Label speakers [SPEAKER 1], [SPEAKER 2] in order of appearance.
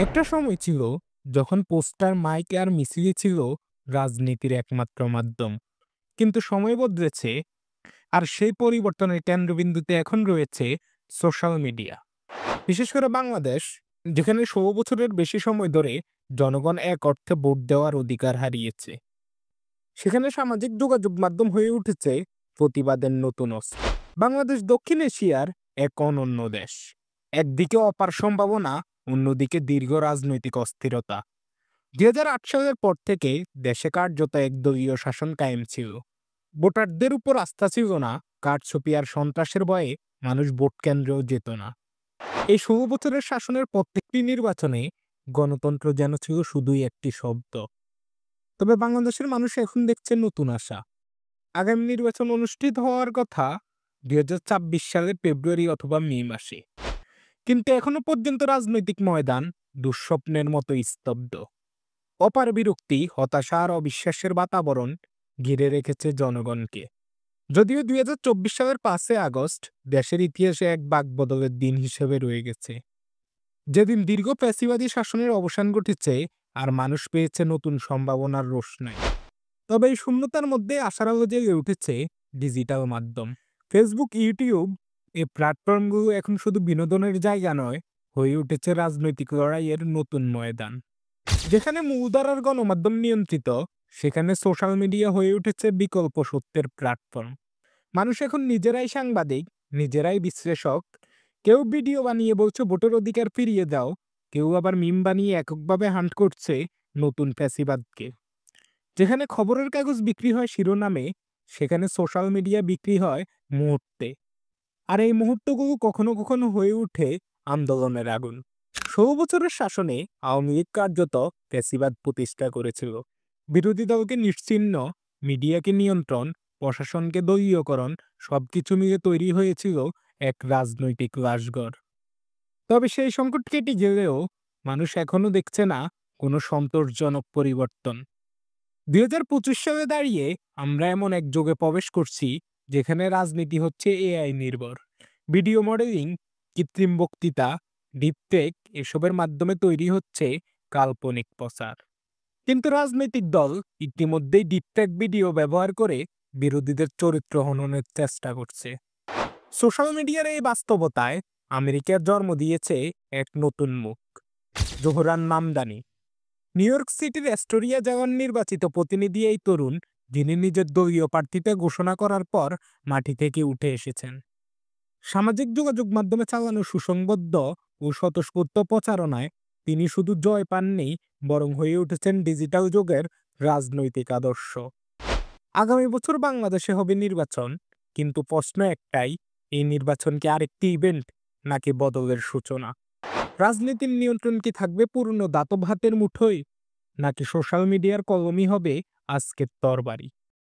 [SPEAKER 1] একটা সময় ছিল যখন পোস্টার, মাইক আর মিছিলে ছিল রাজনীতির একমাত্র মাধ্যম। কিন্তু সময় বদলেছে, আর সেই পরিবর্তনের কেন্দ্রবিন্দুতে এখন রয়েছে সোশ্যাল মিডিয়া। বিশেষ করে বাংলাদেশ, যেখানে ১৬ বছরের বেশি সময় ধরে জনগণ এক অর্থে ভোট দেওয়ার অধিকার হারিয়েছে। সেখানে সামাজিক যোগাযোগ মাধ্যম হয়ে উঠেছে প্রতিবাদের নতুন অস্ত্র। বাংলাদেশ দক্ষিণ এশিয়ার এক অনন্য দেশ। একদিকে অপার সম্ভাবনা, অন্যদিকে দীর্ঘ রাজনৈতিক অস্থিরতা। ২০০৮ সালের পর থেকে দেশে কার্যত একদলীয় শাসন কায়েম ছিল। ভোটারদের উপর আস্থা ছিল না, কারচুপি আর সন্ত্রাসের ভয়ে মানুষ ভোট কেন্দ্রেও যেত না। এই ১৬ বছরের শাসনের প্রত্যেকটি নির্বাচনে গণতন্ত্র যেন ছিল শুধুই একটি শব্দ। তবে বাংলাদেশের মানুষ এখন দেখছে নতুন আশা। আগামী নির্বাচন অনুষ্ঠিত হওয়ার কথা ২০২৬ সালের ফেব্রুয়ারি অথবা মে মাসে। কিন্তু এখনো পর্যন্ত রাজনৈতিক ময়দান দুঃস্বপ্নের মতো স্তব্ধ। অপার বিরক্তি, হতাশা আর অবিশ্বাসের বাতাবরণ ঘিরে রেখেছে জনগণকে। যদিও ২০২৪ সালের ৫ আগস্ট দেশের ইতিহাসে এক বাকবদলের দিন হিসেবে রয়ে গেছে, যেদিন দীর্ঘ ফ্যাসিবাদী শাসনের অবসান ঘটেছে আর মানুষ পেয়েছে নতুন সম্ভাবনার রোশনাই। তবে এই শূন্যতার মধ্যে আশার আলো জেগে উঠেছে ডিজিটাল মাধ্যম। ফেসবুক, ইউটিউব, এই প্ল্যাটফর্মগুলো এখন শুধু বিনোদনের জায়গা নয়, হয়ে উঠেছে রাজনৈতিক লড়াইয়ের নতুন ময়দান। যেখানে মূলধারার গণমাধ্যম নিয়ন্ত্রিত, সেখানে সোশ্যাল মিডিয়া হয়ে উঠেছে বিকল্প সত্যের প্ল্যাটফর্ম। মানুষ এখন নিজেরাই সাংবাদিক, নিজেরাই বিশ্লেষক। কেউ ভিডিও বানিয়ে বলছে ভোটের অধিকার ফিরিয়ে দাও, কেউ আবার মিম বানিয়ে এককভাবে হান্ট করছে নতুন ফ্যাসিবাদকে। যেখানে খবরের কাগজ বিক্রি হয় শিরোনামে, সেখানে সোশ্যাল মিডিয়া বিক্রি হয় মুহূর্তে। আর এই মুহূর্তগুলো কখনো কখনো হয়ে ওঠে আন্দোলনের আগুন। ১৬ বছরের শাসনে আওয়ামী লীগ কার্যত ফ্যাসিবাদ প্রতিষ্ঠা করেছিল। বিরোধী দলকে নিশ্চিহ্ন, মিডিয়াকে নিয়ন্ত্রণ, প্রশাসনকে দলীয়করণ, সবকিছু মিলে তৈরি হয়েছিল এক রাজনৈতিক লাশঘর। তবে সেই সংকট কেটে গেলেও মানুষ এখনো দেখছে না কোনো সন্তোষজনক পরিবর্তন। ২০২৫ সালে দাঁড়িয়ে আমরা এমন এক যুগে প্রবেশ করছি, যেখানে রাজনীতি হচ্ছে এআই নির্ভর। ভিডিও মডেলিং, কৃত্রিম বক্তৃতা, ডিপফেক এসবের মাধ্যমে তৈরি হচ্ছে কাল্পনিক প্রচার। কিন্তু রাজনৈতিক দল ইতিমধ্যেই ডিপফেক ভিডিও ব্যবহার করে বিরোধীদের চরিত্র হননের চেষ্টা করছে। সোশ্যাল মিডিয়ার এই বাস্তবতায় আমেরিকার জন্ম দিয়েছে এক নতুন মুখ, জোহরান মামদানি। নিউ ইয়র্ক সিটির অ্যাস্টোরিয়া যাওয়ার নির্বাচিত প্রতিনিধি এই তরুণ, যিনি নিজের দলীয় প্রার্থীতা ঘোষণা করার পর মাটি থেকে উঠে এসেছেন। সামাজিক যোগাযোগ মাধ্যমে চালানো সুসংবদ্ধ ও স্বতঃস্ফূর্ত প্রচারণায় তিনি শুধু জয় পাননি, বরং হয়ে উঠেছেন ডিজিটাল যুগের রাজনৈতিক আদর্শ। আগামী বছর বাংলাদেশে হবে নির্বাচন, কিন্তু প্রশ্ন একটাই, এই নির্বাচন কি আরেকটি ইভেন্ট নাকি বদলের সূচনা? রাজনীতির নিয়ন্ত্রণ কি থাকবে পুরনো দাতব হাতের মুঠোয়, নাকি সোশ্যাল মিডিয়ার কলমই হবে আজকের তরবারি?